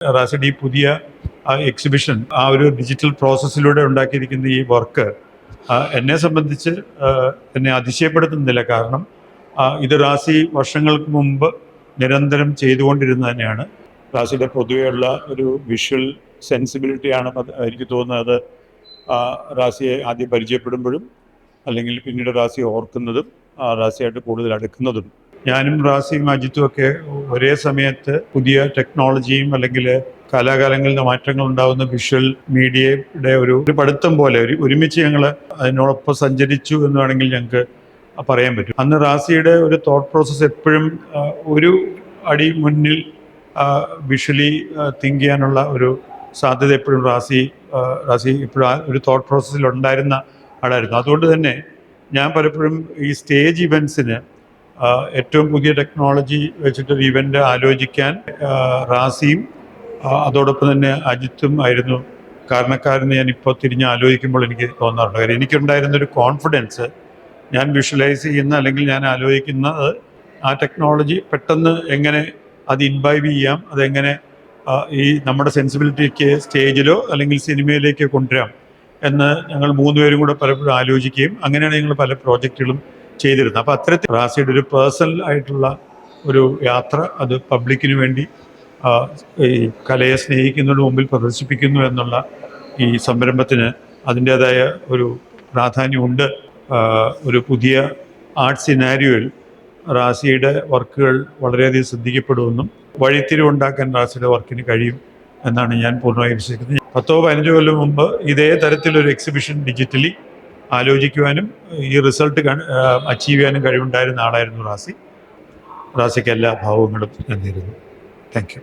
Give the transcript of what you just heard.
റാസിഡ് ഈ പുതിയ എക്സിബിഷൻ ഒരു ഡിജിറ്റൽ പ്രോസസ്സിലൂടെ ഉണ്ടാക്കിയിരിക്കുന്ന ഈ വർക്ക് എന്നെ സംബന്ധിച്ച് എന്നെ അതിശയപ്പെടുത്തുന്നില്ല. കാരണം ഇത് റാസി വർഷങ്ങൾക്ക് മുമ്പ് നിരന്തരം ചെയ്തുകൊണ്ടിരുന്നത് തന്നെയാണ്. റാസിയുടെ പൊതുവെയുള്ള ഒരു വിഷ്വൽ സെൻസിബിലിറ്റിയാണ് എനിക്ക് തോന്നുന്നത്. റാസിയെ ആദ്യം പരിചയപ്പെടുമ്പോഴും അല്ലെങ്കിൽ പിന്നീട് റാസിയെ ഓർക്കുന്നതും റാസിയായിട്ട് കൂടുതൽ അടുക്കുന്നതും. ഞാനും റാസിയും അജിത്തും ഒക്കെ ഒരേ സമയത്ത് പുതിയ ടെക്നോളജിയും അല്ലെങ്കിൽ കാലാകാലങ്ങളിൽ മാറ്റങ്ങൾ ഉണ്ടാകുന്ന വിഷ്വൽ മീഡിയയുടെ ഒരു പഠിത്തം പോലെ ഒരുമിച്ച് ഞങ്ങൾ അതിനോടൊപ്പം സഞ്ചരിച്ചു എന്ന് വേണമെങ്കിൽ ഞങ്ങൾക്ക് പറയാൻ പറ്റും. അന്ന് റാസിയുടെ ഒരു തോട്ട് പ്രോസസ്സ് എപ്പോഴും ഒരു അടി മുന്നിൽ വിഷ്വലി തിങ്ക് ചെയ്യാനുള്ള ഒരു സാധ്യത എപ്പോഴും റാസി എപ്പോഴും ഒരു തോട്ട് പ്രോസസ്സിൽ ഉണ്ടായിരുന്ന ആളായിരുന്നു. അതുകൊണ്ട് തന്നെ ഞാൻ പലപ്പോഴും ഈ സ്റ്റേജ് ഇവൻറ്റ്സിന് ഏറ്റവും പുതിയ ടെക്നോളജി വെച്ചിട്ടൊരു ഇവൻ്റ് ആലോചിക്കാൻ റാസിയും അതോടൊപ്പം തന്നെ അജിത്തും ആയിരുന്നു കാരണക്കാരെന്ന് ഞാനിപ്പോൾ തിരിഞ്ഞ് ആലോചിക്കുമ്പോൾ എനിക്ക് തോന്നാറുണ്ട്. കാര്യം എനിക്കുണ്ടായിരുന്നൊരു കോൺഫിഡൻസ്, ഞാൻ വിഷ്വലൈസ് ചെയ്യുന്ന അല്ലെങ്കിൽ ഞാൻ ആലോചിക്കുന്നത് ആ ടെക്നോളജി പെട്ടെന്ന് എങ്ങനെ അത് ഇൻവൈവ് ചെയ്യാം, അതെങ്ങനെ ഈ നമ്മുടെ സെൻസിബിലിറ്റിക്ക് സ്റ്റേജിലോ അല്ലെങ്കിൽ സിനിമയിലേക്കോ കൊണ്ടുവരാം എന്ന് ഞങ്ങൾ മൂന്നുപേരും കൂടെ പലപ്പോഴും ആലോചിക്കുകയും അങ്ങനെയാണ് ഞങ്ങൾ പല പ്രോജക്റ്റുകളും ചെയ്തിരുന്നത്. അപ്പോൾ അത്തരത്തിൽ റാസിയുടെ ഒരു പേഴ്സണൽ ആയിട്ടുള്ള ഒരു യാത്ര അത് പബ്ലിക്കിന് വേണ്ടി ഈ കലയെ സ്നേഹിക്കുന്നതിന് മുമ്പിൽ പ്രദർശിപ്പിക്കുന്നു എന്നുള്ള ഈ സംരംഭത്തിന് അതിൻ്റേതായ ഒരു പ്രാധാന്യമുണ്ട്. ഒരു പുതിയ ആർട്ട് സിനാരിയോയിൽ റാസിയുടെ വർക്കുകൾ വളരെയധികം ശ്രദ്ധിക്കപ്പെടുമെന്നും വഴിത്തിരിവുണ്ടാക്കാൻ റാസിയുടെ വർക്കിന് കഴിയും എന്നാണ് ഞാൻ പൂർണ്ണമായി വിശ്വസിക്കുന്നത്. 10-15 കൊല്ലം മുമ്പ് ഇതേ തരത്തിലൊരു എക്സിബിഷൻ ഡിജിറ്റലി ആലോചിക്കുവാനും ഈ റിസൾട്ട് അച്ചീവ് ചെയ്യാനും കഴിവുണ്ടായിരുന്ന ആളായിരുന്നു റാസിക്ക് എല്ലാ ഭാവങ്ങളും നേരുന്നു. Thank you.